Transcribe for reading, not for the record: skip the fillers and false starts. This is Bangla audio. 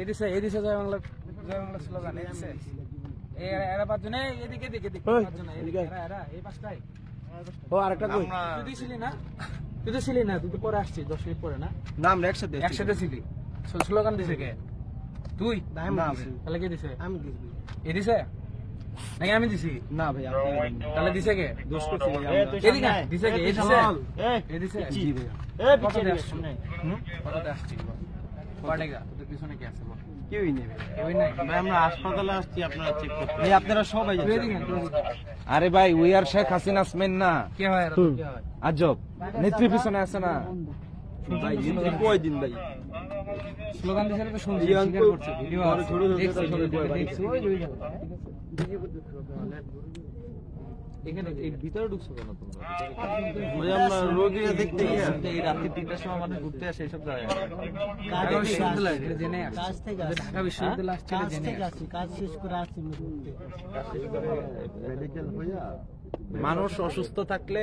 এদিছে এদিছে জয় বাংলা স্লোগান এদিছে এরা পাঁচজনে এদিকে এদিকে এদিকে পাঁচজন এদিকে এরা এই পাঁচটাই ও আরেকটা কই তুই ছিলি না তুই তো পরে আসছিস 10 মিনিট পরে না নাম একসাথে ছিলি স্লোগান দিছে কে তুই না তাহলে কে দিছে আমি দিছি এ দিছে নাকি আমি দিছি না ভাই তাহলে দিছে কে দোষ করছি এদিকে দিছে কে এ দিছে জি ভাই এ পিছনে সামনে কতটা আসছিস পাড়েগা তোদের পিছনে কি আছে বল কেউই নেই ভাই আমরা হাসপাতালে আসছি আপনারা চেক করতে এই আপনারা সবাই আরে ভাই we are Sheikh Hasina's men না কে হয় এরা কে হয় আজব নেত্রী পিছনে আছে না ভাই নেত্রী কয় দিন ভাই স্লোগান দিছে তো শুনছি স্বীকার করছে ভিডিও আছে দেখছি ওই এখানে এই ভিতরে ঢুকছো কেন তোমরা ওই আমরা রোগীরা দেখতে গিয়ে এই রাতে 3টার সময় মানে ঘুরতে আসে এইসব জায়গায় ঢাকা বিশ্ববিদ্যালয় জেনে কাজ থেকে ঢাকা বিশ্ববিদ্যালয় আসছে জেনে কাজ শেষ করে আসছি মেডিকেল হইয়া মানুষ অসুস্থ থাকলে